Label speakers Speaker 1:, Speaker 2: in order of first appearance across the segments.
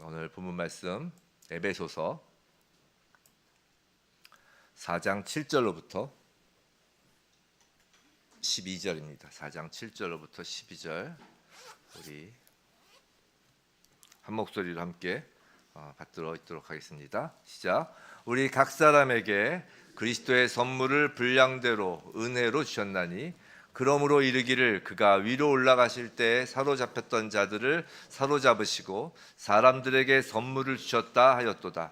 Speaker 1: 오늘 본문 말씀 에베소서 4장 7절로부터 12절입니다. 4장 7절로부터 12절 우리 한 목소리로 함께 받들어 있도록 하겠습니다. 시작. 우리 각 사람에게 그리스도의 선물을 분량대로 은혜로 주셨나니 그러므로 이르기를 그가 위로 올라가실 때 사로잡혔던 자들을 사로잡으시고 사람들에게 선물을 주셨다 하였도다.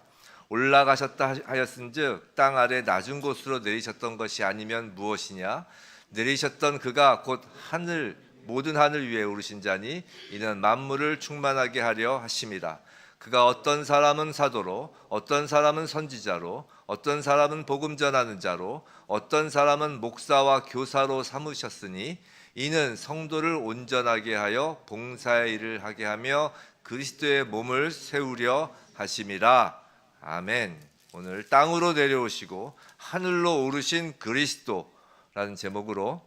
Speaker 1: 올라가셨다 하였은즉 땅 아래 낮은 곳으로 내리셨던 것이 아니면 무엇이냐? 내리셨던 그가 곧 하늘 모든 하늘 위에 오르신 자니 이는 만물을 충만하게 하려 하심이라. 그가 어떤 사람은 사도로, 어떤 사람은 선지자로, 어떤 사람은 복음 전하는 자로, 어떤 사람은 목사와 교사로 삼으셨으니 이는 성도를 온전하게 하여 봉사의 일을 하게 하며 그리스도의 몸을 세우려 하심이라. 아멘. 오늘 땅으로 내려오시고 하늘로 오르신 그리스도라는 제목으로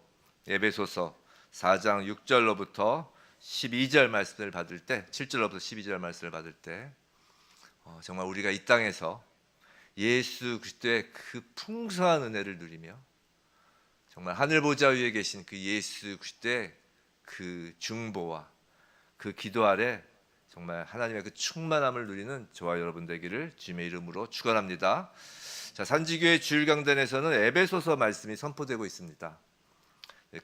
Speaker 1: 에베소서 4장 6절로부터 12절 말씀을 받을 때, 7절로부터 12절 말씀을 받을 때 정말 우리가 이 땅에서 예수 그리스도의 그 풍성한 은혜를 누리며 정말 하늘 보좌 위에 계신 그 예수 그리스도의 그 중보와 그 기도 아래 정말 하나님의 그 충만함을 누리는 저와 여러분 되기를 주님의 이름으로 축원합니다. 자, 산지교회 주일강단에서는 에베소서 말씀이 선포되고 있습니다.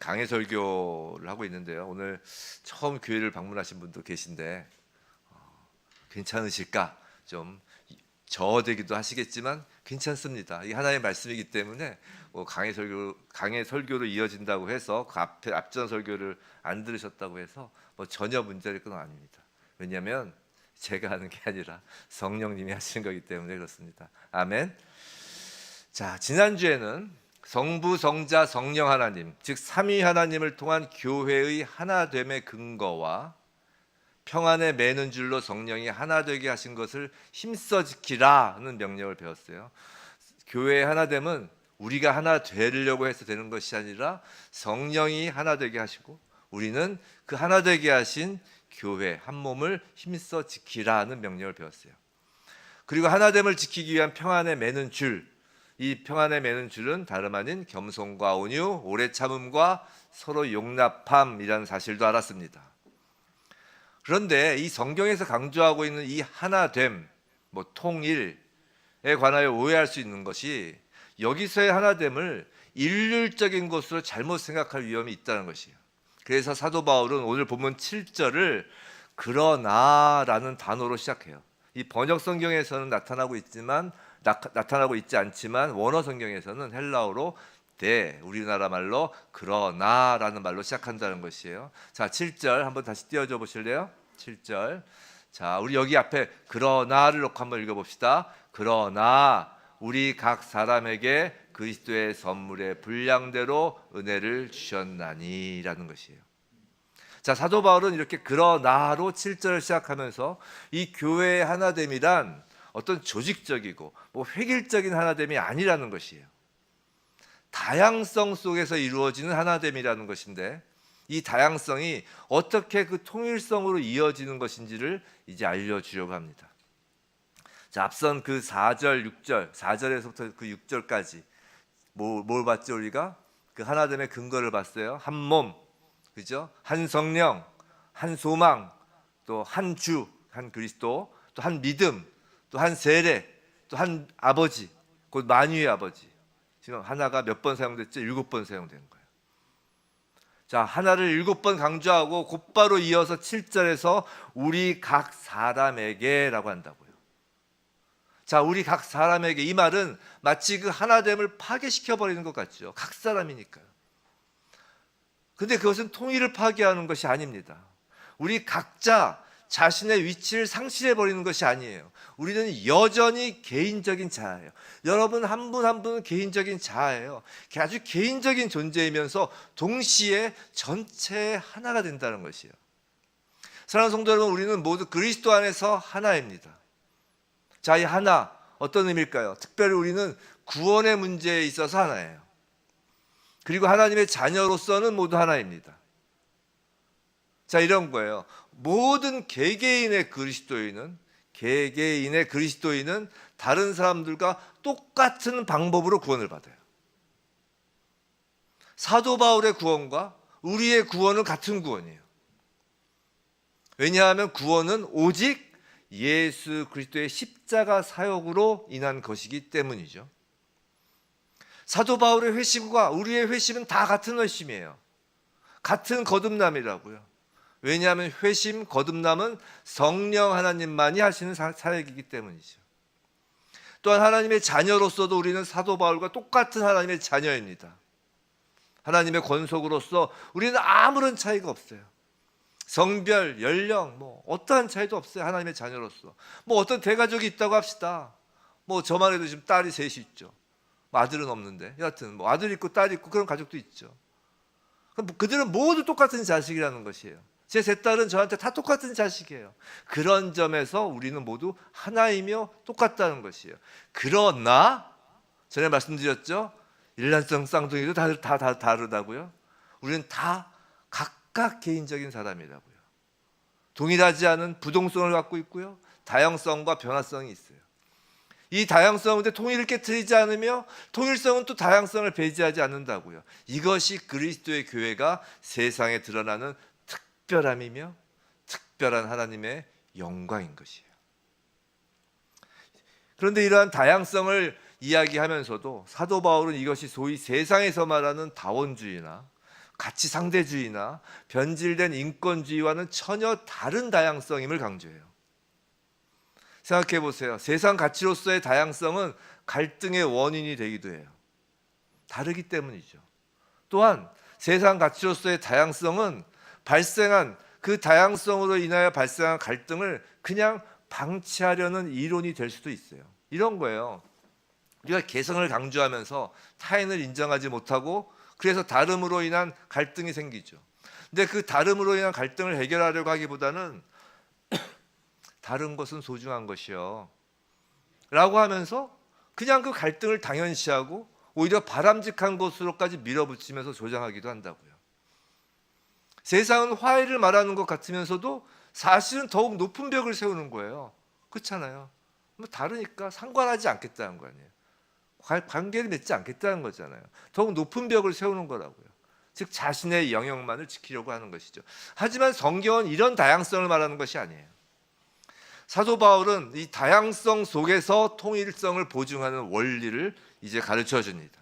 Speaker 1: 강해 설교를 하고 있는데요. 오늘 처음 교회를 방문하신 분도 계신데 괜찮으실까? 좀 저어되기도 하시겠지만 괜찮습니다. 이게 하나의 말씀이기 때문에 강해 설교로 이어진다고 해서 그 앞전 설교를 안 들으셨다고 해서 전혀 문제될 건 아닙니다. 왜냐하면 제가 하는 게 아니라 성령님이 하시는 거기 때문에 그렇습니다. 아멘. 자, 지난주에는 성부, 성자, 성령 하나님, 즉 삼위 하나님을 통한 교회의 하나됨의 근거와 평안에 매는 줄로 성령이 하나 되게 하신 것을 힘써 지키라는 명령을 배웠어요. 교회의 하나됨은 우리가 하나 되려고 해서 되는 것이 아니라 성령이 하나 되게 하시고 우리는 그 하나 되게 하신 교회 한 몸을 힘써 지키라는 명령을 배웠어요. 그리고 하나됨을 지키기 위한 평안에 매는 줄, 이 평안에 매는 줄은 다름 아닌 겸손과 온유, 오래 참음과 서로 용납함이라는 사실도 알았습니다. 그런데 이 성경에서 강조하고 있는 이 하나됨, 통일에 관하여 오해할 수 있는 것이 여기서의 하나됨을 일률적인 것으로 잘못 생각할 위험이 있다는 것이에요. 그래서 사도 바울은 오늘 본문 7절을 그러나라는 단어로 시작해요. 이 번역 성경에서는 나타나고 있지 않지만 원어 성경에서는 헬라어로 우리나라 말로 그러나라는 말로 시작한다는 것이에요. 자, 7절 한번 다시 띄워줘 보실래요? 7절. 자, 우리 여기 앞에 그러나를 놓고 한번 읽어봅시다. 그러나 우리 각 사람에게 그리스도의 선물의 분량대로 은혜를 주셨나니라는 것이에요. 자, 사도 바울은 이렇게 그러나로 7절을 시작하면서 이 교회의 하나됨이란 어떤 조직적이고 획일적인 하나됨이 아니라는 것이에요. 다양성 속에서 이루어지는 하나됨이라는 것인데 이 다양성이 어떻게 그 통일성으로 이어지는 것인지를 이제 알려주려고 합니다. 자, 앞선 그 4절, 6절, 4절에서부터 그 6절까지 뭘 봤죠? 우리가 그 하나됨의 근거를 봤어요. 한 몸, 그죠? 한 성령, 한 소망, 또 한 주, 한 그리스도, 또 한 믿음, 또 한 세례, 또 한 아버지, 곧 만유의 아버지. 지금 하나가 몇 번 사용됐죠? 7번 사용된 거예요. 자, 하나를 7번 강조하고 곧바로 이어서 7절에서 우리 각 사람에게라고 한다고요. 자, 우리 각 사람에게, 이 말은 마치 그 하나됨을 파괴시켜버리는 것 같죠. 각 사람이니까요. 근데 그것은 통일을 파괴하는 것이 아닙니다. 우리 각자 자신의 위치를 상실해버리는 것이 아니에요. 우리는 여전히 개인적인 자아예요. 여러분 한 분 한 분은 개인적인 자아예요. 아주 개인적인 존재이면서 동시에 전체의 하나가 된다는 것이에요. 사랑하는 성도 여러분, 우리는 모두 그리스도 안에서 하나입니다. 자, 이 하나 어떤 의미일까요? 특별히 우리는 구원의 문제에 있어서 하나예요. 그리고 하나님의 자녀로서는 모두 하나입니다. 자, 이런 거예요. 모든 개개인의 그리스도인은 개개인의 그리스도인은 다른 사람들과 똑같은 방법으로 구원을 받아요. 사도 바울의 구원과 우리의 구원은 같은 구원이에요. 왜냐하면 구원은 오직 예수 그리스도의 십자가 사역으로 인한 것이기 때문이죠. 사도 바울의 회심과 우리의 회심은 다 같은 회심이에요. 같은 거듭남이라고요. 왜냐하면 회심, 거듭남은 성령 하나님만이 하시는 사역이기 때문이죠. 또한 하나님의 자녀로서도 우리는 사도 바울과 똑같은 하나님의 자녀입니다. 하나님의 권속으로서 우리는 아무런 차이가 없어요. 성별, 연령, 어떠한 차이도 없어요. 하나님의 자녀로서. 어떤 대가족이 있다고 합시다. 저만 해도 지금 딸이 셋이 있죠. 아들은 없는데 여하튼 아들 있고 딸 있고 그런 가족도 있죠. 그럼 그들은 모두 똑같은 자식이라는 것이에요. 제 세 딸은 저한테 다 똑같은 자식이에요. 그런 점에서 우리는 모두 하나이며 똑같다는 것이에요. 그러나 전에 말씀드렸죠. 일란성 쌍둥이도 다 다르다고요. 우리는 다 각각 개인적인 사람이라고요. 동일하지 않은 부동성을 갖고 있고요. 다양성과 변화성이 있어요. 이 다양성인데 통일을 깨트리지 않으며 통일성은 또 다양성을 배제하지 않는다고요. 이것이 그리스도의 교회가 세상에 드러나는 특별함이며 특별한 하나님의 영광인 것이에요. 그런데 이러한 다양성을 이야기하면서도 사도 바울은 이것이 소위 세상에서 말하는 다원주의나 가치 상대주의나 변질된 인권주의와는 전혀 다른 다양성임을 강조해요. 생각해 보세요. 세상 가치로서의 다양성은 갈등의 원인이 되기도 해요. 다르기 때문이죠. 또한 세상 가치로서의 다양성은 발생한 그 다양성으로 인하여 발생한 갈등을 그냥 방치하려는 이론이 될 수도 있어요. 이런 거예요. 우리가 개성을 강조하면서 타인을 인정하지 못하고 그래서 다름으로 인한 갈등이 생기죠. 근데 그 다름으로 인한 갈등을 해결하려고 하기보다는 다른 것은 소중한 것이요 라고 하면서 그냥 그 갈등을 당연시하고 오히려 바람직한 것으로까지 밀어붙이면서 조장하기도 한다고요. 세상은 화해를 말하는 것 같으면서도 사실은 더욱 높은 벽을 세우는 거예요. 그렇잖아요. 다르니까 상관하지 않겠다는 거 아니에요. 관계를 맺지 않겠다는 거잖아요. 더욱 높은 벽을 세우는 거라고요. 즉 자신의 영역만을 지키려고 하는 것이죠. 하지만 성경은 이런 다양성을 말하는 것이 아니에요. 사도 바울은 이 다양성 속에서 통일성을 보증하는 원리를 이제 가르쳐 줍니다.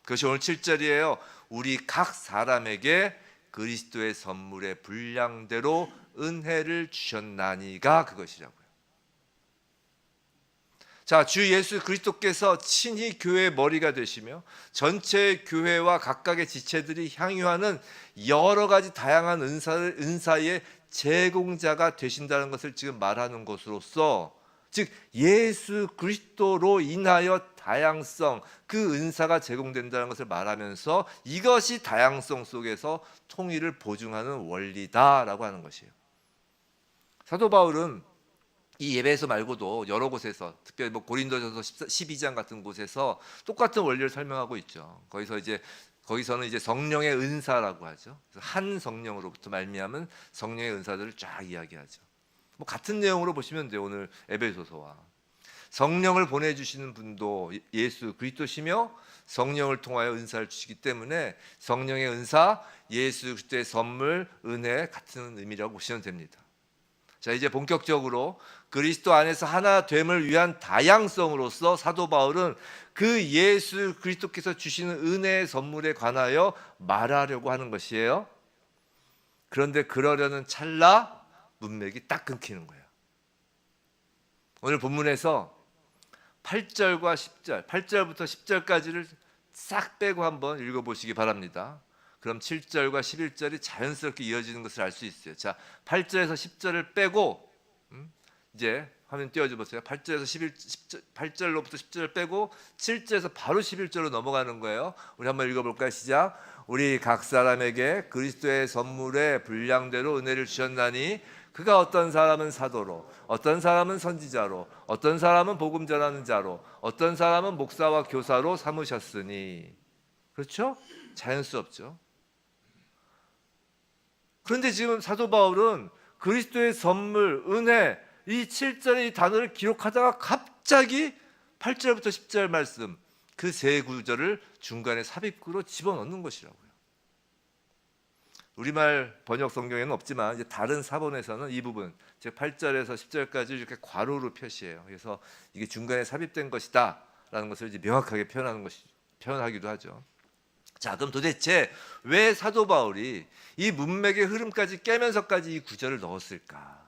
Speaker 1: 그것이 오늘 7절이에요. 우리 각 사람에게 그리스도의 선물의 분량대로 은혜를 주셨나니가 그것이라고요. 자, 주 예수 그리스도께서 친히 교회의 머리가 되시며 전체 교회와 각각의 지체들이 향유하는 여러 가지 다양한 은사의 제공자가 되신다는 것을 지금 말하는 것으로서, 즉 예수 그리스도로 인하여 다양성, 그 은사가 제공된다는 것을 말하면서 이것이 다양성 속에서 통일을 보증하는 원리다라고 하는 것이에요. 사도 바울은 이 예배에서 말고도 여러 곳에서, 특별히 고린도전서 12장 같은 곳에서 똑같은 원리를 설명하고 있죠. 거기서는 이제 성령의 은사라고 하죠. 그래서 한 성령으로부터 말미암은 성령의 은사들을 쫙 이야기하죠. 같은 내용으로 보시면 돼요. 오늘 에베소서와 성령을 보내주시는 분도 예수 그리스도시며 성령을 통하여 은사를 주시기 때문에 성령의 은사, 예수 그리스도의 선물, 은혜 같은 의미라고 보시면 됩니다. 자, 이제 본격적으로 그리스도 안에서 하나 됨을 위한 다양성으로서 사도 바울은 그 예수 그리스도께서 주시는 은혜의 선물에 관하여 말하려고 하는 것이에요. 그런데 그러려는 찰나 문맥이 딱 끊기는 거예요. 오늘 본문에서 8절과 10절, 8절부터 10절까지를 싹 빼고 한번 읽어보시기 바랍니다. 그럼 7절과 11절이 자연스럽게 이어지는 것을 알 수 있어요. 자, 8절에서 10절을 빼고 이제 화면 띄워줘 보세요. 8절로부터 10절을 빼고 7절에서 바로 11절로 넘어가는 거예요. 우리 한번 읽어볼까요? 시작. 우리 각 사람에게 그리스도의 선물의 분량대로 은혜를 주셨나니 그가 어떤 사람은 사도로, 어떤 사람은 선지자로, 어떤 사람은 복음 전하는 자로, 어떤 사람은 목사와 교사로 삼으셨으니. 그렇죠? 자연스럽죠. 그런데 지금 사도 바울은 그리스도의 선물, 은혜, 이 7절의 이 단어를 기록하다가 갑자기 8절부터 10절 말씀 그 세 구절을 중간에 삽입구로 집어넣는 것이라고요. 우리말 번역 성경에는 없지만 이제 다른 사본에서는 이 부분 즉 8절에서 10절까지 이렇게 괄호로 표시해요. 그래서 이게 중간에 삽입된 것이다라는 것을 이제 명확하게 표현하기도 하죠. 자, 그럼 도대체 왜 사도 바울이 이 문맥의 흐름까지 깨면서까지 이 구절을 넣었을까?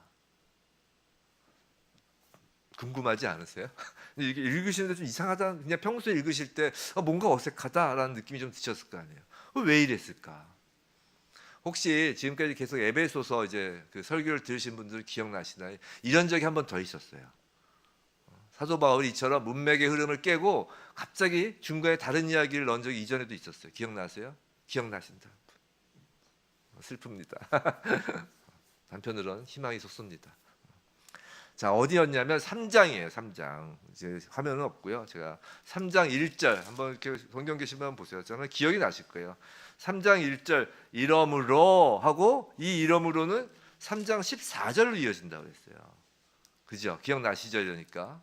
Speaker 1: 궁금하지 않으세요? 이게 읽으시는데 좀 이상하다. 그냥 평소에 읽으실 때 뭔가 어색하다라는 느낌이 좀 드셨을 거 아니에요. 왜 이랬을까? 혹시 지금까지 계속 에베소서 이제 그 설교를 들으신 분들 기억나시나요? 이런 적이 한 번 더 있었어요. 사도 바울이 이처럼 문맥의 흐름을 깨고 갑자기 중간에 다른 이야기를 넣은 적이 이전에도 있었어요. 기억나세요? 기억나신다. 슬픕니다. 한편으로는 희망이 솟습니다. 자, 어디였냐면 3장이에요. 3장. 이제 화면은 없고요. 제가 3장 1절 한번 이렇게 성경 계시면 한번 보세요. 저는 기억이 나실 거예요. 3장 1절 이러므로 하고 이 이러므로는 3장 14절로 이어진다고 그랬어요. 그죠? 기억나시죠? 이러니까.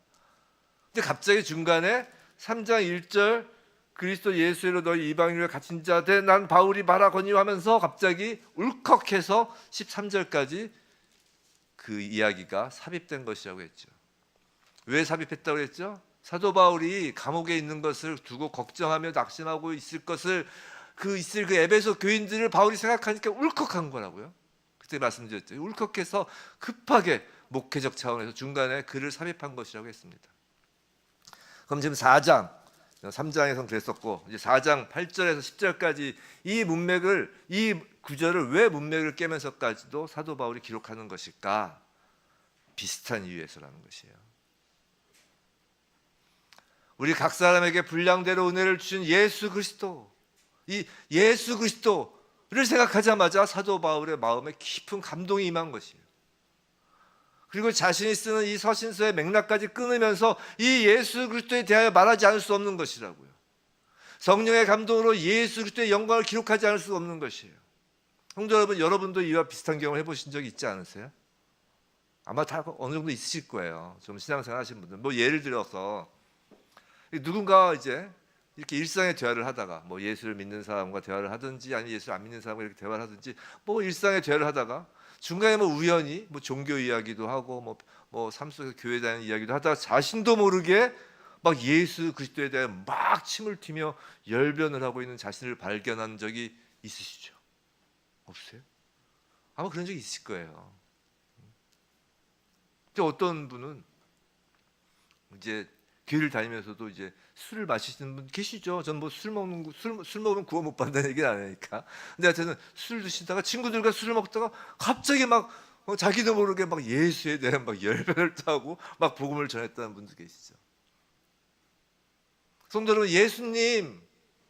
Speaker 1: 근데 갑자기 중간에 3장 1절 그리스도 예수로 너희 이방인을 갇힌 자 돼 난 바울이 말하거니 하면서 갑자기 울컥해서 13절까지 그 이야기가 삽입된 것이라고 했죠. 왜 삽입했다고 했죠? 사도 바울이 감옥에 있는 것을 두고 걱정하며 낙심하고 있을 것을 그 에베소 교인들을 바울이 생각하니까 울컥한 거라고요. 그때 말씀드렸죠. 울컥해서 급하게 목회적 차원에서 중간에 글을 삽입한 것이라고 했습니다. 그럼 지금 4장 3장에서는 그랬었고 이제 4장 8절에서 10절까지 이 구절을 왜 문맥을 깨면서까지도 사도 바울이 기록하는 것일까? 비슷한 이유에서라는 것이에요. 우리 각 사람에게 분량대로 은혜를 주신 예수 그리스도, 이 예수 그리스도를 생각하자마자 사도 바울의 마음에 깊은 감동이 임한 것이에요. 그리고 자신이 쓰는 이 서신서의 맥락까지 끊으면서 이 예수 그리스도에 대하여 말하지 않을 수 없는 것이라고요. 성령의 감동으로 예수 그리스도의 영광을 기록하지 않을 수 없는 것이에요. 성도 여러분, 여러분도 이와 비슷한 경험을 해보신 적이 있지 않으세요? 아마 다 어느 정도 있으실 거예요. 좀 신앙생활 하시는 분들. 뭐 예를 들어서 누군가 이제 이렇게 일상의 대화를 하다가 뭐 예수를 믿는 사람과 대화를 하든지 아니면 예수를 안 믿는 사람과 이렇게 대화를 하든지 뭐 일상의 대화를 하다가 중간에 뭐 우연히 뭐 종교 이야기도 하고 뭐 삶 속에서 교회 다니는 이야기도 하다가 자신도 모르게 막 예수 그리스도에 대해 막 침을 튀며 열변을 하고 있는 자신을 발견한 적이 있으시죠? 없어요? 아마 그런 적이 있을 거예요. 근데 어떤 분은 이제 교회를 다니면서도 이제 술을 마시는 분 계시죠. 저는 뭐 술 먹으면 구원 못 받는다는 얘기는 안 하니까. 근데 하여튼 술 드시다가 친구들과 술을 먹다가 갑자기 막 자기도 모르게 막 예수에 대한 막 열변을 타고 막 복음을 전했다는 분도 계시죠. 성도 여러분, 예수님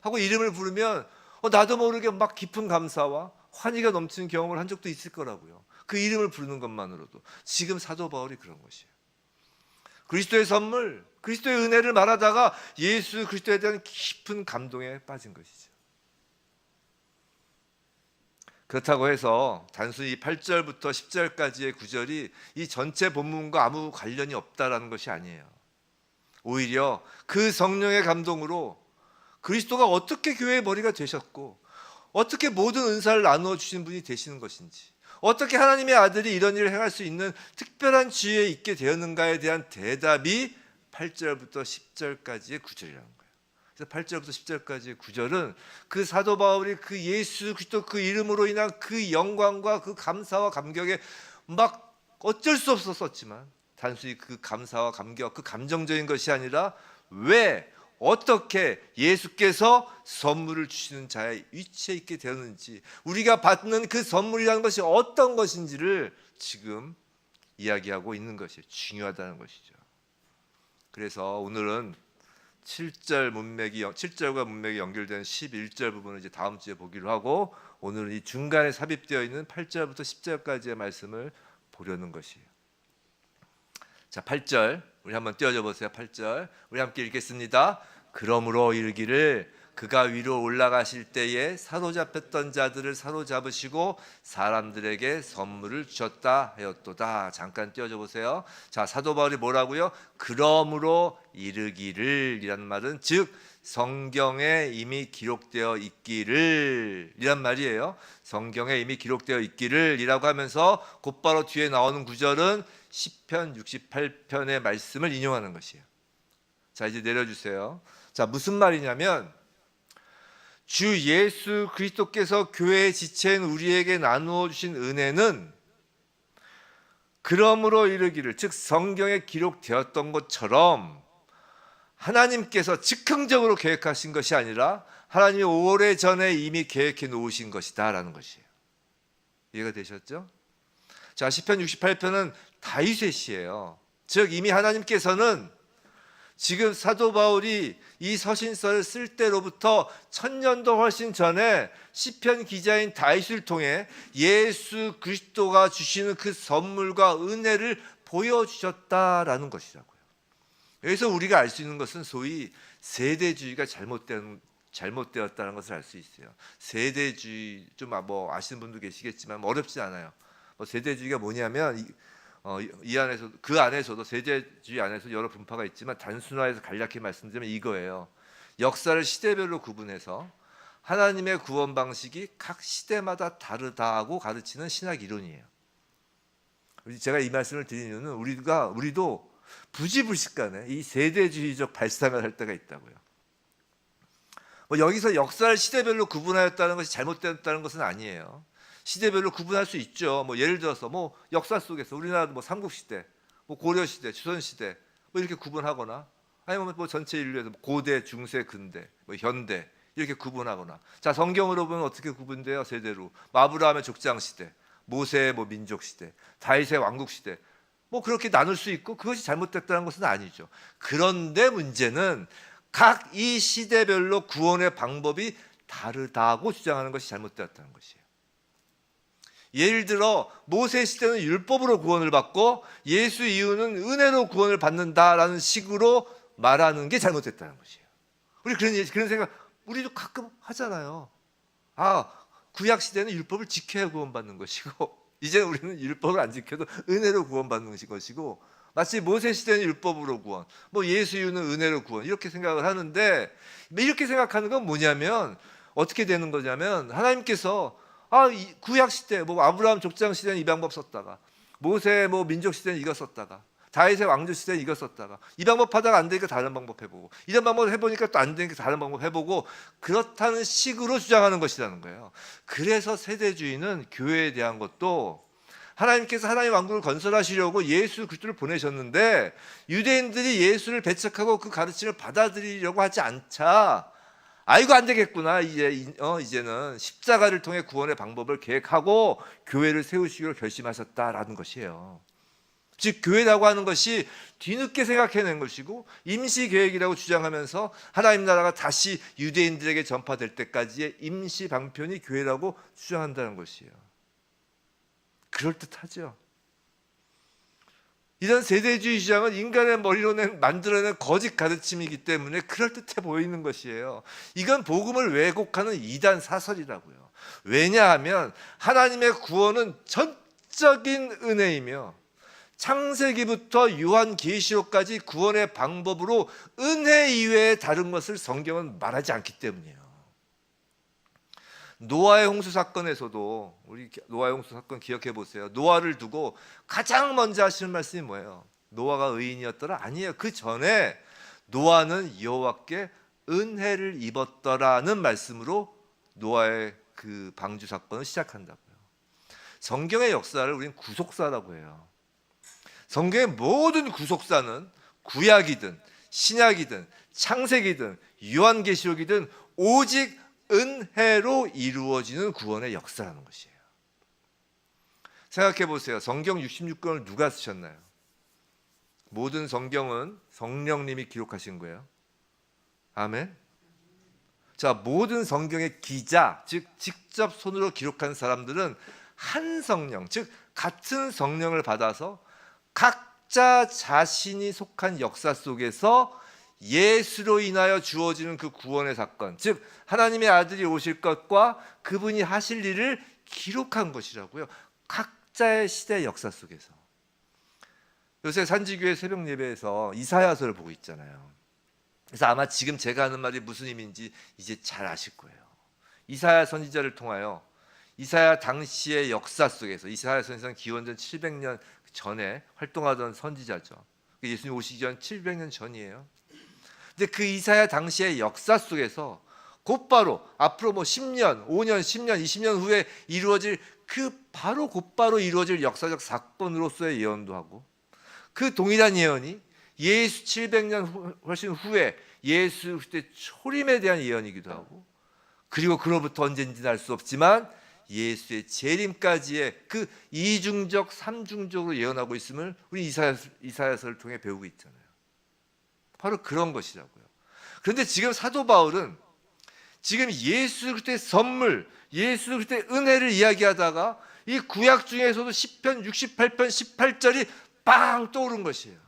Speaker 1: 하고 이름을 부르면 나도 모르게 막 깊은 감사와 환희가 넘치는 경험을 한 적도 있을 거라고요. 그 이름을 부르는 것만으로도. 지금 사도 바울이 그런 것이에요. 그리스도의 선물, 그리스도의 은혜를 말하다가 예수 그리스도에 대한 깊은 감동에 빠진 것이죠. 그렇다고 해서 단순히 8절부터 10절까지의 구절이 이 전체 본문과 아무 관련이 없다라는 것이 아니에요. 오히려 그 성령의 감동으로 그리스도가 어떻게 교회의 머리가 되셨고 어떻게 모든 은사를 나누어 주신 분이 되시는 것인지, 어떻게 하나님의 아들이 이런 일을 행할 수 있는 특별한 지혜에 있게 되었는가에 대한 대답이 8절부터 10절까지의 구절이라는 거예요. 그래서 8절부터 10절까지의 구절은 그 사도 바울이 그 예수 그리스도 그 이름으로 인한 그 영광과 그 감사와 감격에 막 어쩔 수 없어 썼지만 단순히 그 감사와 감격, 그 감정적인 것이 아니라 왜 어떻게 예수께서 선물을 주시는 자의 위치에 있게 되었는지, 우리가 받는 그 선물이라는 것이 어떤 것인지를 지금 이야기하고 있는 것이 중요하다는 것이죠. 그래서 오늘은 7절과 문맥이 연결된 11절 부분을 이제 다음 주에 보기로 하고, 오늘은 이 중간에 삽입되어 있는 8절부터 10절까지의 말씀을 보려는 것이에요. 자, 8절 우리 한번 띄워줘 보세요. 8절 우리 함께 읽겠습니다. 그러므로 이르기를 그가 위로 올라가실 때에 사로잡혔던 자들을 사로잡으시고 사람들에게 선물을 주셨다 하였도다. 잠깐 띄워줘 보세요. 자, 사도 바울이 뭐라고요? 그러므로 이르기를 이란 말은 즉 성경에 이미 기록되어 있기를 이란 말이에요. 성경에 이미 기록되어 있기를 이라고 하면서 곧바로 뒤에 나오는 구절은 시편 68편의 말씀을 인용하는 것이에요. 자, 이제 내려주세요. 자, 무슨 말이냐면 주 예수 그리스도께서 교회의 지체인 우리에게 나누어 주신 은혜는 그러므로 이르기를 즉 성경에 기록되었던 것처럼 하나님께서 즉흥적으로 계획하신 것이 아니라 하나님이 오래전에 이미 계획해 놓으신 것이다 라는 것이에요. 이해가 되셨죠? 자, 시편 68편은 다윗의 시예요. 즉 이미 하나님께서는 지금 사도 바울이 이 서신서를 쓸 때로부터 1000년도 훨씬 전에 시편 기자인 다윗을 통해 예수 그리스도가 주시는 그 선물과 은혜를 보여주셨다라는 것이라고요. 여기서 우리가 알 수 있는 것은 소위 세대주의가 잘못되었다는 것을 알 수 있어요. 세대주의 좀 뭐 아시는 분도 계시겠지만 어렵지 않아요. 세대주의가 뭐냐면 이 안에서 그 안에서도 세대주의 안에서 여러 분파가 있지만 단순화해서 간략히 말씀드리면 이거예요. 역사를 시대별로 구분해서 하나님의 구원 방식이 각 시대마다 다르다고 가르치는 신학 이론이에요. 제가 이 말씀을 드리는 이유는 우리도 부지불식간에 이 세대주의적 발상을 할 때가 있다고요. 여기서 역사를 시대별로 구분하였다는 것이 잘못되었다는 것은 아니에요. 시대별로 구분할 수 있죠. 예를 들어서 역사 속에서 우리나라 삼국시대, 고려시대, 조선시대 이렇게 구분하거나 아니면 전체 인류에서 고대, 중세, 근대, 현대 이렇게 구분하거나. 자, 성경으로 보면 어떻게 구분돼요? 세대로 아브라함의 족장시대, 모세의 민족시대, 다윗의 왕국시대 그렇게 나눌 수 있고 그것이 잘못됐다는 것은 아니죠. 그런데 문제는 각 이 시대별로 구원의 방법이 다르다고 주장하는 것이 잘못되었다는 것이에요. 예를 들어 모세 시대는 율법으로 구원을 받고 예수 이후는 은혜로 구원을 받는다라는 식으로 말하는 게 잘못됐다는 것이에요. 우리 그런 생각 우리도 가끔 하잖아요. 구약 시대는 율법을 지켜야 구원받는 것이고 이제는 우리는 율법을 안 지켜도 은혜로 구원받는 것이고 마치 모세 시대는 율법으로 구원, 예수 이후는 은혜로 구원 이렇게 생각을 하는데 이렇게 생각하는 건 뭐냐면 어떻게 되는 거냐면 하나님께서 구약 시대 아브라함 족장 시대는 이 방법 썼다가 모세 민족 시대는 이거 썼다가 다윗의 왕조 시대는 이거 썼다가 이 방법 하다가 안 되니까 다른 방법 해보고 이런 방법 해보니까 또 안 되니까 다른 방법 해보고 그렇다는 식으로 주장하는 것이라는 거예요. 그래서 세대주의는 교회에 대한 것도 하나님께서 하나님의 왕국을 건설하시려고 예수 그리스도를 보내셨는데 유대인들이 예수를 배척하고 그 가르침을 받아들이려고 하지 않자 이거 안 되겠구나. 이제는 십자가를 통해 구원의 방법을 계획하고 교회를 세우시기로 결심하셨다라는 것이에요. 즉 교회라고 하는 것이 뒤늦게 생각해낸 것이고 임시 계획이라고 주장하면서 하나님 나라가 다시 유대인들에게 전파될 때까지의 임시 방편이 교회라고 주장한다는 것이에요. 그럴듯하죠. 이런 세대주의 주장은 인간의 머리로 만들어낸 거짓 가르침이기 때문에 그럴듯해 보이는 것이에요. 이건 복음을 왜곡하는 이단 사설이라고요. 왜냐하면 하나님의 구원은 전적인 은혜이며 창세기부터 요한계시록까지 구원의 방법으로 은혜 이외에 다른 것을 성경은 말하지 않기 때문이에요. 노아의 홍수 사건에서도 우리 노아의 홍수 사건 기억해 보세요. 노아를 두고 가장 먼저 하시는 말씀이 뭐예요? 노아가 의인이었더라? 아니에요. 그 전에 노아는 여호와께 은혜를 입었더라는 말씀으로 노아의 그 방주 사건을 시작한다고요. 성경의 역사를 우리는 구속사라고 해요. 성경의 모든 구속사는 구약이든 신약이든 창세기든 요한계시록이든 오직 은혜로 이루어지는 구원의 역사라는 것이에요. 생각해 보세요. 성경 66권을 누가 쓰셨나요? 모든 성경은 성령님이 기록하신 거예요. 아멘. 자, 모든 성경의 기자, 즉 직접 손으로 기록한 사람들은 한 성령, 즉 같은 성령을 받아서 각자 자신이 속한 역사 속에서 예수로 인하여 주어지는 그 구원의 사건, 즉 하나님의 아들이 오실 것과 그분이 하실 일을 기록한 것이라고요. 각자의 시대 역사 속에서. 요새 산지교회 새벽 예배에서 이사야서를 보고 있잖아요. 그래서 아마 지금 제가 하는 말이 무슨 의미인지 이제 잘 아실 거예요. 이사야 선지자를 통하여 이사야 당시의 역사 속에서, 이사야 선지자는 기원전 700년 전에 활동하던 선지자죠. 예수님 오시기 전 700년 전이에요. 근데 그 이사야 당시의 역사 속에서 곧바로 앞으로 10년, 5년, 10년, 20년 후에 이루어질 곧바로 이루어질 역사적 사건으로서의 예언도 하고, 그 동일한 예언이 예수 700년 훨씬 후에 예수 그때 초림에 대한 예언이기도 하고, 그리고 그로부터 언제인지는 알 수 없지만 예수의 재림까지의 그 이중적, 삼중적으로 예언하고 있음을 우리 이사야서를 통해 배우고 있잖아요. 바로 그런 것이라고요. 그런데 지금 사도 바울은 지금 예수 그리스도의 선물, 예수 그리스도의 은혜를 이야기하다가 이 구약 중에서도 시편 68편 18절이 빵 떠오른 것이에요.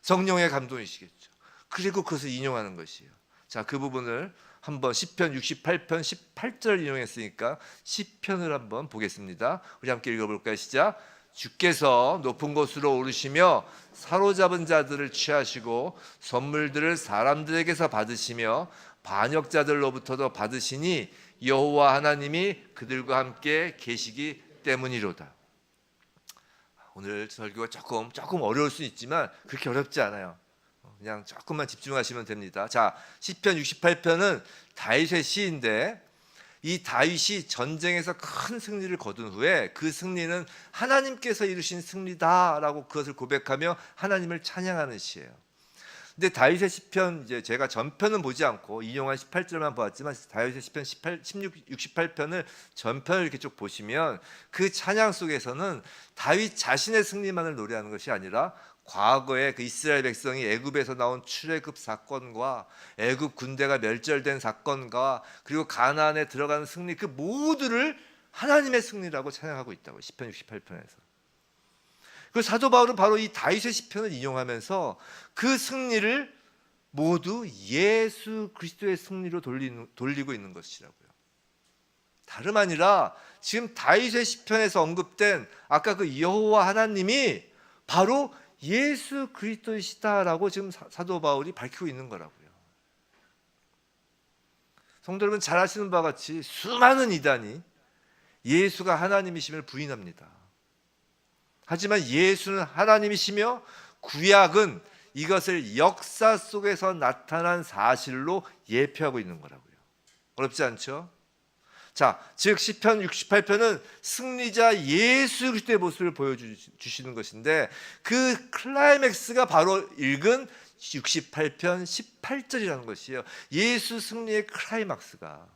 Speaker 1: 성령의 감동이시겠죠. 그리고 그것을 인용하는 것이에요. 자, 그 부분을 한번 시편 68편 18절 인용했으니까 시편을 한번 보겠습니다. 우리 함께 읽어볼까요? 시작. 주께서 높은 곳으로 오르시며 사로잡은 자들을 취하시고 선물들을 사람들에게서 받으시며 반역자들로부터도 받으시니 여호와 하나님이 그들과 함께 계시기 때문이로다. 오늘 설교가 조금 어려울 수 있지만 그렇게 어렵지 않아요. 그냥 조금만 집중하시면 됩니다. 자, 시편 68편은 다윗의 시인데, 이 다윗이 전쟁에서 큰 승리를 거둔 후에 그 승리는 하나님께서 이루신 승리다라고 그것을 고백하며 하나님을 찬양하는 시예요. 근데 다윗의 시편, 이제 제가 전편은 보지 않고 인용한 18절만 보았지만 다윗의 시편 68편을 전편을 이렇게 쭉 보시면 그 찬양 속에서는 다윗 자신의 승리만을 노래하는 것이 아니라 과거에 그 이스라엘 백성이 애굽에서 나온 출애굽 사건과 애굽 군대가 멸절된 사건과 그리고 가나안에 들어가는 승리, 그 모두를 하나님의 승리라고 찬양하고 있다고, 시편 68편에서. 그 사도 바울은 바로 이 다윗의 시편을 인용하면서 그 승리를 모두 예수 그리스도의 승리로 돌리고 있는 것이라고요. 다름 아니라 지금 다윗의 시편에서 언급된 아까 그 여호와 하나님이 바로 예수 그리스도이시다라고 지금 사도 바울이 밝히고 있는 거라고요. 성도 여러분, 잘 아시는 바와 같이 수많은 이단이 예수가 하나님이심을 부인합니다. 하지만 예수는 하나님이시며 구약은 이것을 역사 속에서 나타난 사실로 예표하고 있는 거라고요. 어렵지 않죠? 자, 즉 시편 68편은 승리자 예수 그리스도의 모습을 보여주시는 것인데, 그 클라이맥스가 바로 읽은 68편 18절이라는 것이에요. 예수 승리의 클라이막스가.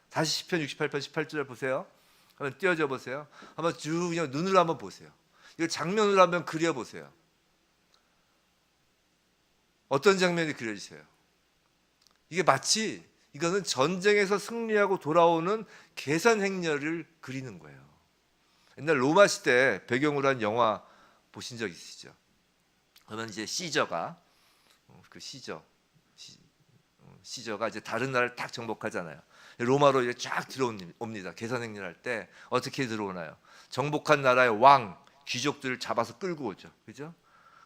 Speaker 1: 다시 시편 68편 18절을 보세요. 한번 띄워줘 보세요. 한번 쭉 그냥 눈으로 한번 보세요. 이걸 장면으로 한번 그려보세요. 어떤 장면이 그려지세요? 이게 마치 이거는 전쟁에서 승리하고 돌아오는 계산 행렬을 그리는 거예요. 옛날 로마 시대 배경으로 한 영화 보신 적 있으시죠? 그러면 이제 시저가 이제 다른 나라를 딱 정복하잖아요. 로마로 이제 쫙 들어옵니다. 계산 행렬할 때 어떻게 들어오나요? 정복한 나라의 왕, 귀족들을 잡아서 끌고 오죠. 그죠?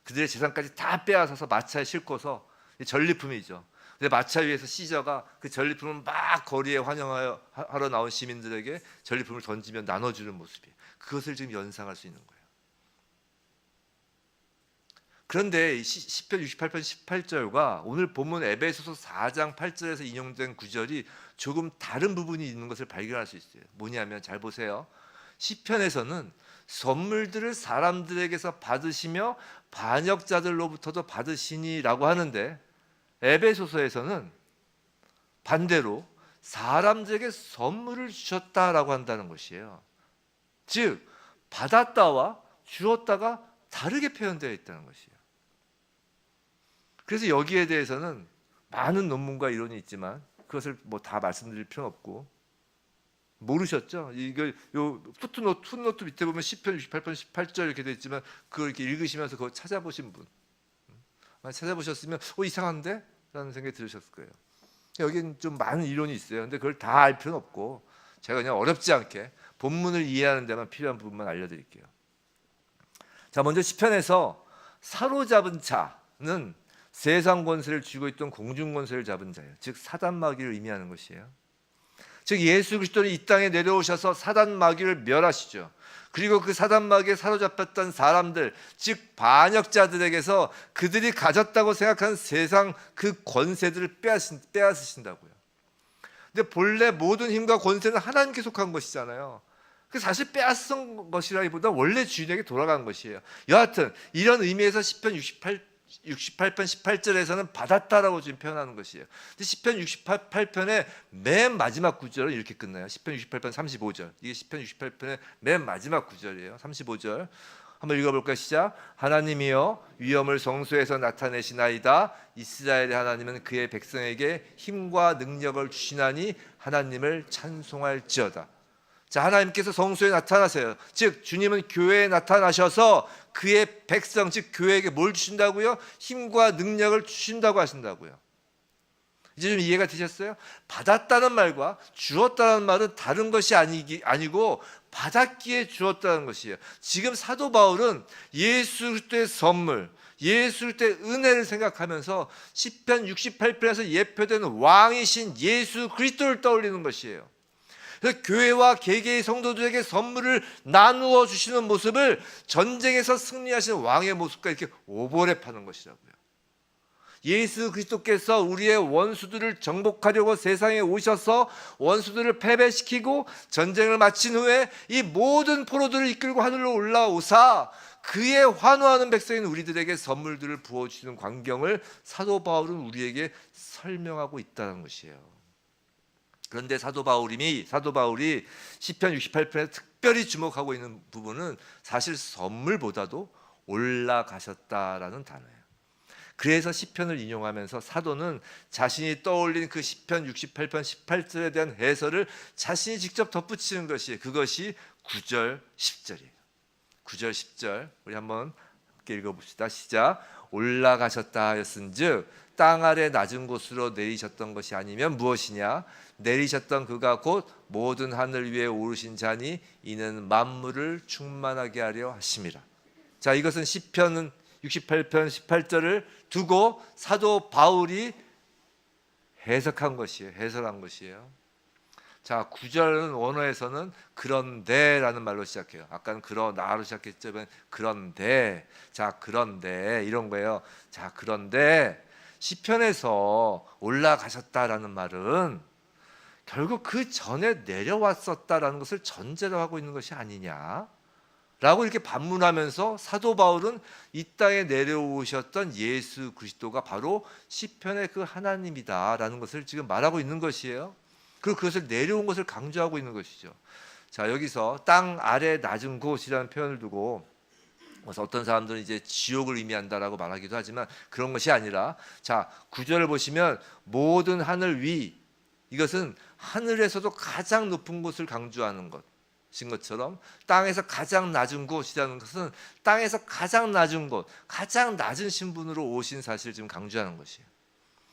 Speaker 1: 그들의 재산까지 다 빼앗아서 마차에 싣고서, 전리품이죠. 근데 마차 위에서 시저가 그 전리품을 막 거리에 환영하러 나온 시민들에게 전리품을 던지며 나눠주는 모습이에요. 그것을 지금 연상할 수 있는 거예요. 그런데 시편 68편 18절과 오늘 본문 에베소서 4장 8절에서 인용된 구절이 조금 다른 부분이 있는 것을 발견할 수 있어요. 뭐냐면 잘 보세요. 시편에서는 선물들을 사람들에게서 받으시며 반역자들로부터도 받으시니라고 하는데, 에베소서에서는 반대로 사람들에게 선물을 주셨다라고 한다는 것이에요. 즉 받았다와 주었다가 다르게 표현되어 있다는 것이에요. 그래서 여기에 대해서는 많은 논문과 이론이 있지만 그것을 다 말씀드릴 필요는 없고, 모르셨죠? 이걸 풋노트 밑에 보면 시편 68편 18절 이렇게 되어 있지만 그걸 이렇게 읽으시면서 그거 찾아보신 분, 찾아보셨으면 이상한데? 생각이 들으셨을 거예요. 여기는 좀 많은 이론이 있어요. 근데 그걸 다 알 필요는 없고 제가 그냥 어렵지 않게 본문을 이해하는 데만 필요한 부분만 알려드릴게요. 자, 먼저 시편에서 사로잡은 자는 세상 권세를 쥐고 있던 공중 권세를 잡은 자예요. 즉 사단 마귀를 의미하는 것이에요. 즉 예수 그리스도는 이 땅에 내려오셔서 사단 마귀를 멸하시죠. 그리고 그 사단 마귀에 사로잡혔던 사람들, 즉 반역자들에게서 그들이 가졌다고 생각하는 세상 그 권세들을 빼앗으신다고요. 근데 본래 모든 힘과 권세는 하나님께 속한 것이잖아요. 사실 빼앗은 것이라기보다 원래 주인에게 돌아간 것이에요. 여하튼 이런 의미에서 시편 68편 18절에서는 받았다라고 지금 표현하는 것이에요. 근데 시편 68편의 맨 마지막 구절은 이렇게 끝나요. 시편 68편 35절. 이게 시편 68편의 맨 마지막 구절이에요. 35절. 한번 읽어볼까요? 시작. 하나님이여 위엄을 성소에서 나타내시나이다. 이스라엘의 하나님은 그의 백성에게 힘과 능력을 주시나니 하나님을 찬송할지어다. 자, 하나님께서 성소에 나타나세요. 즉 주님은 교회에 나타나셔서 그의 백성, 즉 교회에게 뭘 주신다고요? 힘과 능력을 주신다고 하신다고요. 이제 좀 이해가 되셨어요? 받았다는 말과 주었다는 말은 다른 것이 아니고 받았기에 주었다는 것이에요. 지금 사도 바울은 예수 그리스도의 선물, 예수 그리스도의 은혜를 생각하면서 시편 68편에서 예표되는 왕이신 예수 그리스도를 떠올리는 것이에요. 그래서 교회와 개개의 성도들에게 선물을 나누어 주시는 모습을 전쟁에서 승리하시는 왕의 모습과 이렇게 오버랩하는 것이라고요. 예수 그리스도께서 우리의 원수들을 정복하려고 세상에 오셔서 원수들을 패배시키고 전쟁을 마친 후에 이 모든 포로들을 이끌고 하늘로 올라오사 그의 환호하는 백성인 우리들에게 선물들을 부어주시는 광경을 사도 바울은 우리에게 설명하고 있다는 것이에요. 그런데 사도 바울이 시편 68편에 특별히 주목하고 있는 부분은 사실 선물보다도 올라가셨다라는 단어예요. 그래서 시편을 인용하면서 사도는 자신이 떠올린 그 시편 68편 18절에 대한 해설을 자신이 직접 덧붙이는 것이 그것이 9절 10절이에요. 9절 10절 우리 한번 함께 읽어봅시다. 시작. 올라가셨다 하였은즉 땅 아래 낮은 곳으로 내리셨던 것이 아니면 무엇이냐? 내리셨던 그가 곧 모든 하늘 위에 오르신 자니 이는 만물을 충만하게 하려 하심이라. 자, 이것은 시편 68편 18절을 두고 사도 바울이 해석한 것이에요. 자, 9절은 원어에서는 그런데라는 말로 시작해요. 아까는 그러나로 시작했죠. 그런데, 자, 그런데 이런 거예요. 자, 그런데 시편에서 올라가셨다라는 말은 결국 그 전에 내려왔었다라는 것을 전제로 하고 있는 것이 아니냐라고 이렇게 반문하면서 사도 바울은 이 땅에 내려오셨던 예수 그리스도가 바로 시편의 그 하나님이다라는 것을 지금 말하고 있는 것이에요. 그리고 그것을 내려온 것을 강조하고 있는 것이죠. 자, 여기서 땅 아래 낮은 곳이라는 표현을 두고 그래서 어떤 사람들은 이제 지옥을 의미한다라고 말하기도 하지만 그런 것이 아니라, 자, 9절을 보시면 모든 하늘 위, 이것은 하늘에서도 가장 높은 곳을 강조하는 것인 것처럼 땅에서 가장 낮은 곳이라는 것은 땅에서 가장 낮은 곳, 가장 낮은 신분으로 오신 사실을 지금 강조하는 것이에요.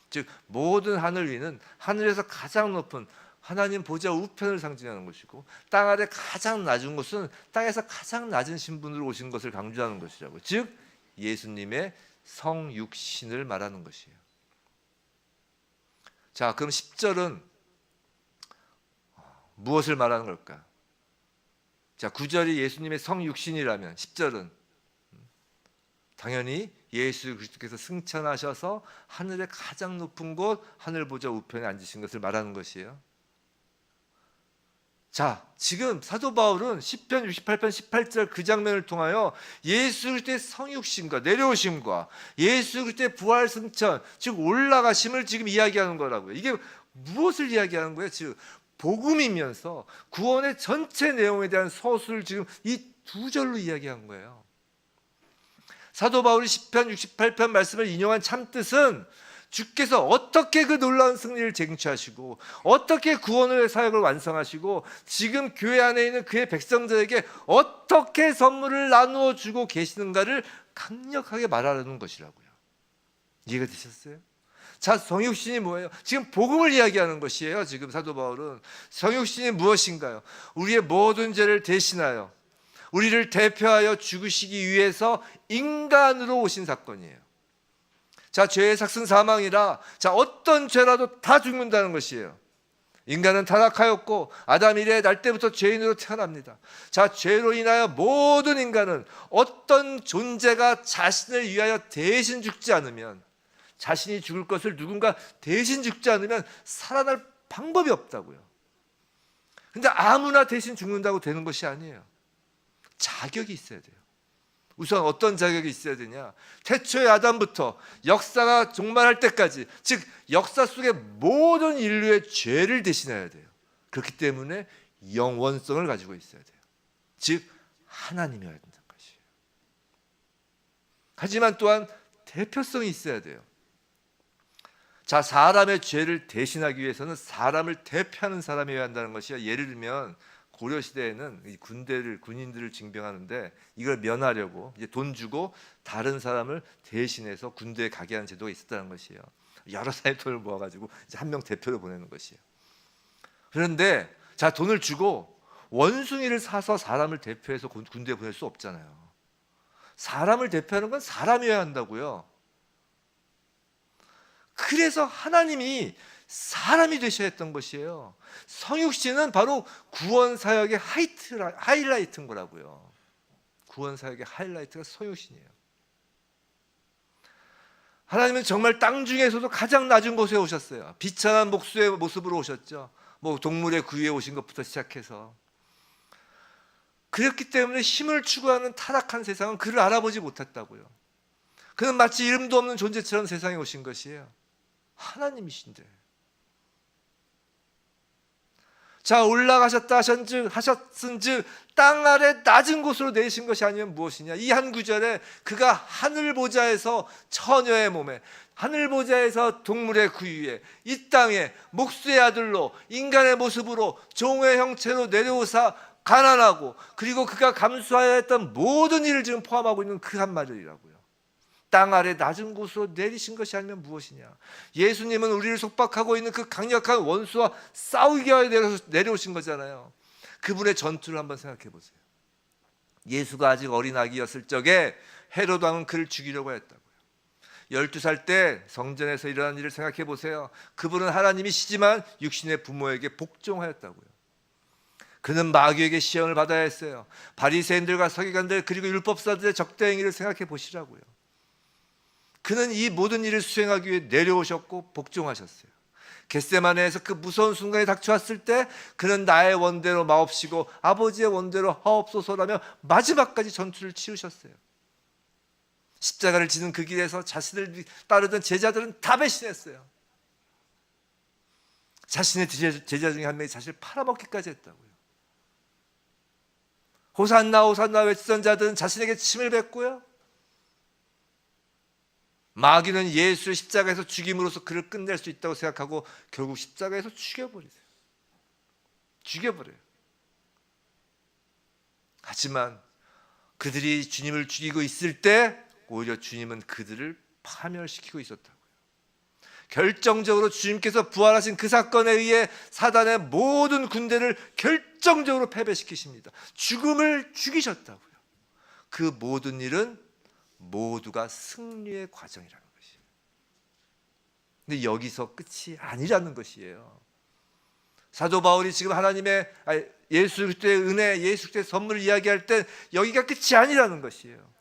Speaker 1: 즉 모든 하늘 위는 하늘에서 가장 높은 하나님 보좌 우편을 상징하는 것이고, 땅 아래 가장 낮은 곳은 땅에서 가장 낮은 신분으로 오신 것을 강조하는 것이라고. 즉 예수님의 성육신을 말하는 것이에요. 자, 그럼 10절은 무엇을 말하는 걸까? 자, 9절이 예수님의 성육신이라면 10절은 당연히 예수 그리스도께서 승천하셔서 하늘의 가장 높은 곳 하늘 보좌 우편에 앉으신 것을 말하는 것이에요. 자, 지금 사도 바울은 시편 68편 18절 그 장면을 통하여 예수 그리스도의 성육신과 내려오심과 예수 그리스도의 부활 승천, 즉 올라가심을 지금 이야기하는 거라고요. 이게 무엇을 이야기하는 거예요? 즉 복음이면서 구원의 전체 내용에 대한 서술을 지금 이 두 절로 이야기한 거예요. 사도 바울이 시편 68편 말씀을 인용한 참뜻은 주께서 어떻게 그 놀라운 승리를 쟁취하시고 어떻게 구원의 사역을 완성하시고 지금 교회 안에 있는 그의 백성들에게 어떻게 선물을 나누어 주고 계시는가를 강력하게 말하는 것이라고요. 이해가 되셨어요? 자, 성육신이 뭐예요? 지금 복음을 이야기하는 것이에요. 지금 사도 바울은 성육신이 무엇인가요? 우리의 모든 죄를 대신하여 우리를 대표하여 죽으시기 위해서 인간으로 오신 사건이에요. 자, 죄의 삭은 사망이라, 자, 어떤 죄라도 다 죽는다는 것이에요. 인간은 타락하였고 아담 이래 날 때부터 죄인으로 태어납니다. 자, 죄로 인하여 모든 인간은 어떤 존재가 자신을 위하여 대신 죽지 않으면, 자신이 죽을 것을 누군가 대신 죽지 않으면 살아날 방법이 없다고요. 근데 아무나 대신 죽는다고 되는 것이 아니에요. 자격이 있어야 돼요. 우선 어떤 자격이 있어야 되냐? 태초의 아담부터 역사가 종말할 때까지, 즉 역사 속의 모든 인류의 죄를 대신해야 돼요. 그렇기 때문에 영원성을 가지고 있어야 돼요. 즉 하나님이어야 된다는 것이에요. 하지만 또한 대표성이 있어야 돼요. 자, 사람의 죄를 대신하기 위해서는 사람을 대표하는 사람이어야 한다는 것이요. 예를 들면 고려 시대에는 군인들을 징병하는데 이걸 면하려고 이제 돈 주고 다른 사람을 대신해서 군대에 가게 하는 제도가 있었다는 것이에요. 여러 사람의 돈을 모아가지고 이제 한 명 대표로 보내는 것이에요. 그런데 자, 돈을 주고 원숭이를 사서 사람을 대표해서 군대에 보낼 수 없잖아요. 사람을 대표하는 건 사람이어야 한다고요. 그래서 하나님이 사람이 되셔야 했던 것이에요. 성육신은 바로 구원 사역의 하이라이트인 거라고요. 구원 사역의 하이라이트가 성육신이에요. 하나님은 정말 땅 중에서도 가장 낮은 곳에 오셨어요. 비천한 목수의 모습으로 오셨죠. 뭐 동물의 구유에 오신 것부터 시작해서. 그렇기 때문에 힘을 추구하는 타락한 세상은 그를 알아보지 못했다고요. 그는 마치 이름도 없는 존재처럼 세상에 오신 것이에요. 하나님이신데. 자, 올라가셨다 하셨은즉 땅 아래 낮은 곳으로 내신 것이 아니면 무엇이냐? 이 한 구절에 그가 하늘 보좌에서 처녀의 몸에, 하늘 보좌에서 동물의 구유에, 이 땅에 목수의 아들로 인간의 모습으로 종의 형체로 내려오사 가난하고, 그리고 그가 감수하여야 했던 모든 일을 지금 포함하고 있는 그 한 말이라고요. 땅 아래 낮은 곳으로 내리신 것이 아니면 무엇이냐? 예수님은 우리를 속박하고 있는 그 강력한 원수와 싸우기 위하여 내려오신 거잖아요. 그분의 전투를 한번 생각해 보세요. 예수가 아직 어린 아기였을 적에 헤롯 왕은 그를 죽이려고 했다고요. 12살 때 성전에서 일어난 일을 생각해 보세요. 그분은 하나님이시지만 육신의 부모에게 복종하였다고요. 그는 마귀에게 시험을 받아야 했어요. 바리새인들과 서기관들 그리고 율법사들의 적대 행위를 생각해 보시라고요. 그는 이 모든 일을 수행하기 위해 내려오셨고 복종하셨어요. 겟세마네에서 그 무서운 순간이 닥쳐왔을 때 그는 나의 원대로 마옵시고 아버지의 원대로 하옵소서라며 마지막까지 전투를 치르셨어요. 십자가를 지는 그 길에서 자신을 따르던 제자들은 다 배신했어요. 자신의 제자 중에 한 명이 자신을 팔아먹기까지 했다고요. 호산나 호산나 외치던 자들은 자신에게 침을 뱉고요. 마귀는 예수를 십자가에서 죽임으로써 그를 끝낼 수 있다고 생각하고 결국 십자가에서 죽여버려요. 하지만 그들이 주님을 죽이고 있을 때 오히려 주님은 그들을 파멸시키고 있었다고요. 결정적으로 주님께서 부활하신 그 사건에 의해 사단의 모든 군대를 결정적으로 패배시키십니다. 죽음을 죽이셨다고요. 그 모든 일은 모두가 승리의 과정이라는 것이에요. 근데 여기서 끝이 아니라는 것이에요. 사도 바울이 지금 예수 그리스도의 은혜, 예수 그리스도의 선물을 이야기할 때 여기가 끝이 아니라는 것이에요.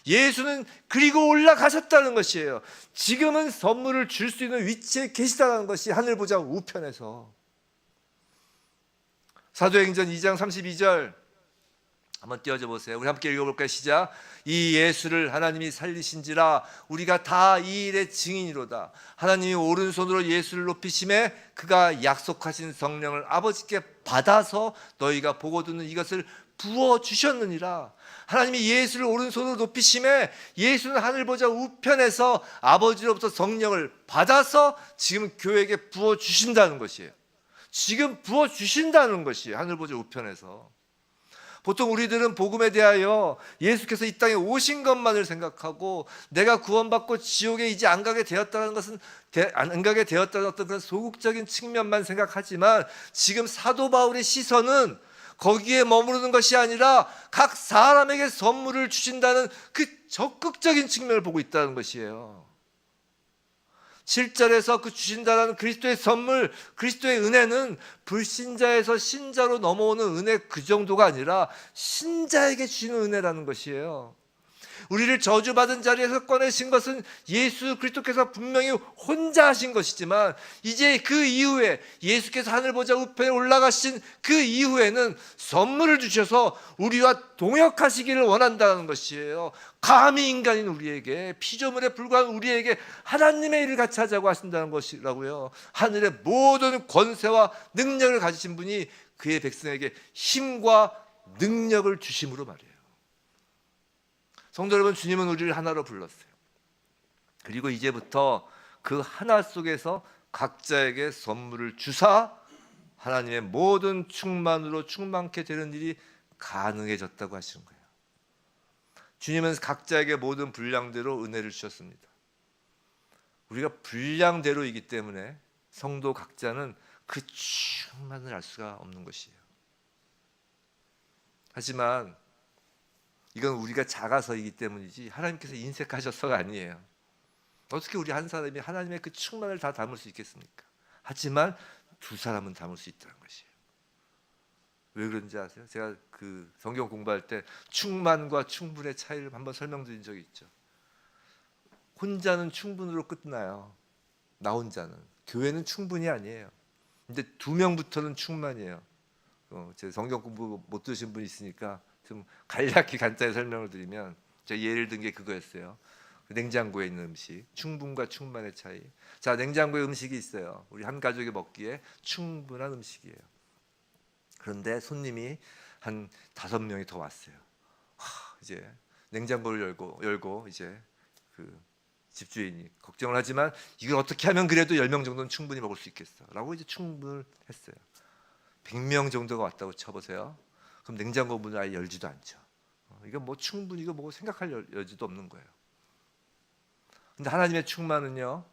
Speaker 1: 예수는 그리고 올라가셨다는 것이에요. 지금은 선물을 줄 수 있는 위치에 계시다는 것이 하늘 보좌 우편에서. 사도행전 2장 32절 한번 띄워줘 보세요. 우리 함께 읽어볼까요? 시작. 이 예수를 하나님이 살리신지라 우리가 다 이 일의 증인이로다. 하나님이 오른손으로 예수를 높이심에 그가 약속하신 성령을 아버지께 받아서 너희가 보고 듣는 이것을 부어주셨느니라. 하나님이 예수를 오른손으로 높이심에 예수는 하늘 보좌 우편에서 아버지로부터 성령을 받아서 지금 교회에게 부어주신다는 것이에요. 지금 부어주신다는 것이에요. 하늘 보좌 우편에서. 보통 우리들은 복음에 대하여 예수께서 이 땅에 오신 것만을 생각하고 내가 구원받고 지옥에 이제 안 가게 되었다는 것은 안 가게 되었다는 어떤 그런 소극적인 측면만 생각하지만, 지금 사도 바울의 시선은 거기에 머무르는 것이 아니라 각 사람에게 선물을 주신다는 그 적극적인 측면을 보고 있다는 것이에요. 7절에서 그 주신다라는 그리스도의 선물, 그리스도의 은혜는 불신자에서 신자로 넘어오는 은혜 그 정도가 아니라 신자에게 주시는 은혜라는 것이에요. 우리를 저주받은 자리에서 꺼내신 것은 예수 그리스도께서 분명히 혼자 하신 것이지만, 이제 그 이후에 예수께서 하늘 보좌 우편에 올라가신 그 이후에는 선물을 주셔서 우리와 동역하시기를 원한다는 것이에요. 감히 인간인 우리에게, 피조물에 불과한 우리에게 하나님의 일을 같이 하자고 하신다는 것이라고요. 하늘의 모든 권세와 능력을 가지신 분이 그의 백성에게 힘과 능력을 주심으로 말이에요. 성도 여러분, 주님은 우리를 하나로 불렀어요. 그리고 이제부터 그 하나 속에서 각자에게 선물을 주사 하나님의 모든 충만으로 충만케 되는 일이 가능해졌다고 하시는 거예요. 주님은 각자에게 모든 분량대로 은혜를 주셨습니다. 우리가 분량대로이기 때문에 성도 각자는 그 충만을 알 수가 없는 것이에요. 하지만 이건 우리가 작아서이기 때문이지 하나님께서 인색하셔서가 아니에요. 어떻게 우리 한 사람이 하나님의 그 충만을 다 담을 수 있겠습니까? 하지만 두 사람은 담을 수 있다는 것이에요. 왜 그런지 아세요? 제가 그 성경 공부할 때 충만과 충분의 차이를 한번 설명드린 적이 있죠. 혼자는 충분으로 끝나요. 나 혼자는. 교회는 충분이 아니에요. 근데 두 명부터는 충만이에요. 제 성경 공부 못 들으신 분이 있으니까 좀 간략히 간단히 설명을 드리면, 제가 예를 든 게 그거였어요. 냉장고에 있는 음식, 충분과 충만의 차이. 자, 냉장고에 음식이 있어요. 우리 한 가족이 먹기에 충분한 음식이에요. 그런데 손님이 한 5명이 더 왔어요. 이제 냉장고를 열고 이제 그 집주인이 걱정을 하지만 이걸 어떻게 하면 그래도 10명 정도는 충분히 먹을 수 있겠어 라고 이제 충분을 했어요. 100명 정도가 왔다고 쳐보세요. 그럼 냉장고 문을 아예 열지도 않죠. 이거 뭐 충분히 이거 뭐 생각할 여지도 없는 거예요. 근데 하나님의 충만은요,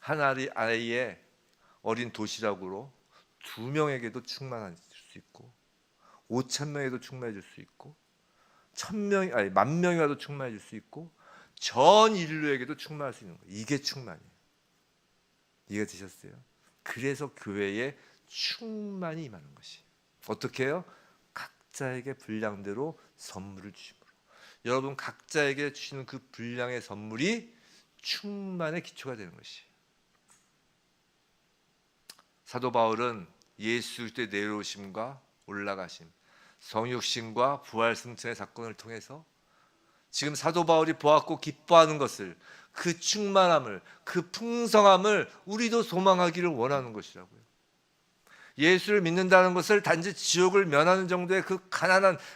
Speaker 1: 하나의 아이의 어린 도시락으로 2명에게도 충만해질 수 있고 5,000명에도 충만해질 수 있고 10,000명이 와도 충만해질 수 있고 전 인류에게도 충만할 수 있는 거예요. 이게 충만이에요. 이해가 되셨어요? 그래서 교회에 충만이 임하는 것이. 어떻게 해요? 각자에게 분량대로 선물을 주심으로. 여러분 각자에게 주시는 그 분량의 선물이 충만의 기초가 되는 것이에요. 사도 바울은 예수 그리스도의 내려오심과 올라가심, 성육신과 부활 승천의 사건을 통해서 지금 사도 바울이 보았고 기뻐하는 것을, 그 충만함을, 그 풍성함을 우리도 소망하기를 원하는 것이라고요. 예수를 믿는다는 것을 단지 지옥을 면하는 정도의 그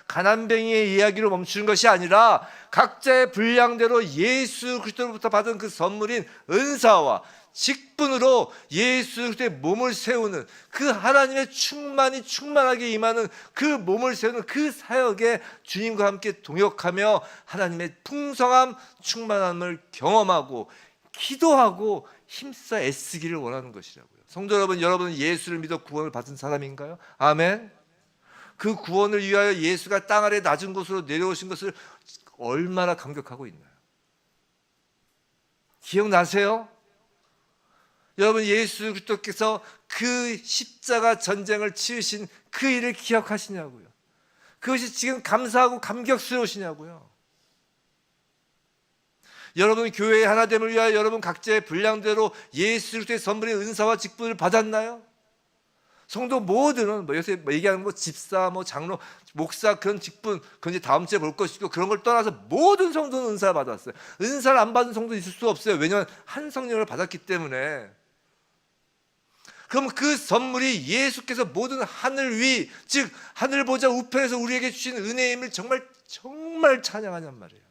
Speaker 1: 가난뱅이의 이야기로 멈추는 것이 아니라 각자의 분량대로 예수 그리스도로부터 받은 그 선물인 은사와 직분으로 예수 그리스도의 몸을 세우는, 그 하나님의 충만이 충만하게 임하는 그 몸을 세우는 그 사역에 주님과 함께 동역하며 하나님의 풍성함, 충만함을 경험하고 기도하고 힘써 애쓰기를 원하는 것이라고요. 성도 여러분, 여러분은 예수를 믿어 구원을 받은 사람인가요? 아멘. 그 구원을 위하여 예수가 땅 아래 낮은 곳으로 내려오신 것을 얼마나 감격하고 있나요? 기억나세요? 여러분, 예수 그리스도께서 그 십자가 전쟁을 치르신 그 일을 기억하시냐고요? 그것이 지금 감사하고 감격스러우시냐고요? 여러분 교회의 하나됨을 위하여 여러분 각자의 분량대로 예수 그리스도의 선물의 은사와 직분을 받았나요? 성도 모두는 요새 얘기하는 집사, 장로, 목사 그런 직분, 그건 이제 다음 주에 볼 것이고, 그런 걸 떠나서 모든 성도는 은사를 받았어요. 은사를 안 받은 성도 있을 수 없어요. 왜냐하면 한 성령을 받았기 때문에. 그럼 그 선물이 예수께서 모든 하늘 위, 즉 하늘 보좌 우편에서 우리에게 주신 은혜임을 정말 찬양하냔 말이에요.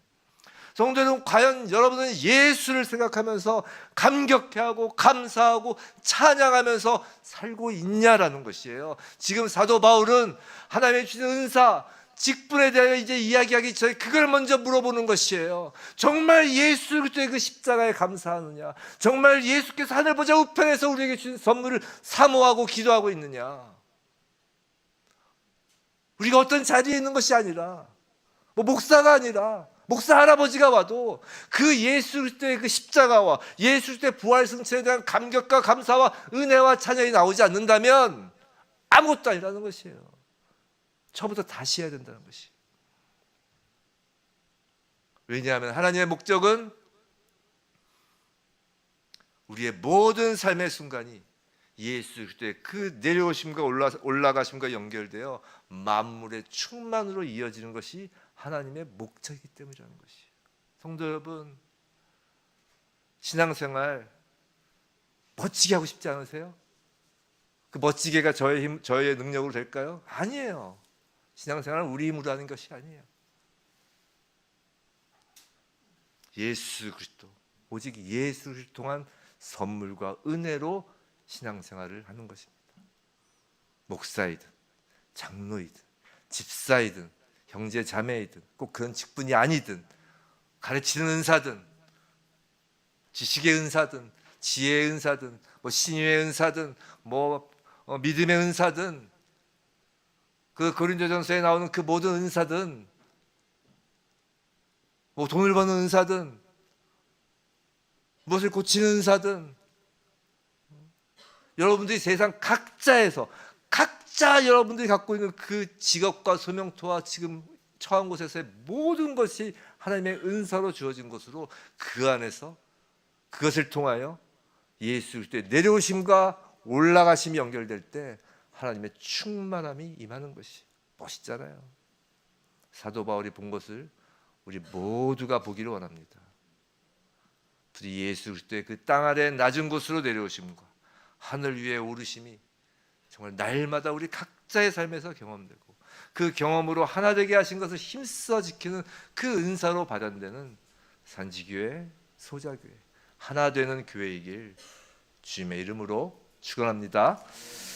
Speaker 1: 성도 여러분, 과연 여러분은 예수를 생각하면서 감격해하고 감사하고 찬양하면서 살고 있냐라는 것이에요. 지금 사도 바울은 하나님의 주신 은사, 직분에 대하여 이제 이야기하기 전에 그걸 먼저 물어보는 것이에요. 정말 예수 그리스도의 그 십자가에 감사하느냐? 정말 예수께서 하늘 보좌 우편에서 우리에게 주신 선물을 사모하고 기도하고 있느냐? 우리가 어떤 자리에 있는 것이 아니라, 목사가 아니라 목사 할아버지가 와도 그 예수 그리스도의 그 십자가와 예수 그리스도의 부활 승천에 대한 감격과 감사와 은혜와 찬양이 나오지 않는다면 아무것도 아니라는 것이에요. 처음부터 다시 해야 된다는 것이. 왜냐하면 하나님의 목적은 우리의 모든 삶의 순간이 예수 그리스도의 그 내려오심과 올라가심과 연결되어 만물의 충만으로 이어지는 것이 하나님의 목적이기 때문이라는 것이에요. 성도 여러분, 신앙생활 멋지게 하고 싶지 않으세요? 그 멋지게가 저의 힘, 저의 능력으로 될까요? 아니에요. 신앙생활은 우리 힘으로 하는 것이 아니에요. 예수 그리스도, 오직 예수 그리스도를 통한 선물과 은혜로 신앙생활을 하는 것입니다. 목사이든 장로이든 집사이든 형제 자매이든 꼭 그런 직분이 아니든 가르치는 은사든 지식의 은사든 지혜의 은사든 신유의 은사든 믿음의 은사든 그 고린도전서에 나오는 그 모든 은사든 돈을 버는 은사든 무엇을 고치는 은사든 여러분들이 세상 각자 여러분들이 갖고 있는 그 직업과 소명토와 지금 처한 곳에서의 모든 것이 하나님의 은사로 주어진 것으로 그 안에서 그것을 통하여 예수 그리스도의 내려오심과 올라가심이 연결될 때 하나님의 충만함이 임하는 것이 멋있잖아요. 사도 바울이 본 것을 우리 모두가 보기를 원합니다. 부디 예수 그리스도의 그 땅 아래 낮은 곳으로 내려오심과 하늘 위에 오르심이 정말 날마다 우리 각자의 삶에서 경험되고 그 경험으로 하나 되게 하신 것을 힘써 지키는 그 은사로 발현되는 산지교회, 소자교회, 하나 되는 교회이길 주님의 이름으로 축원합니다.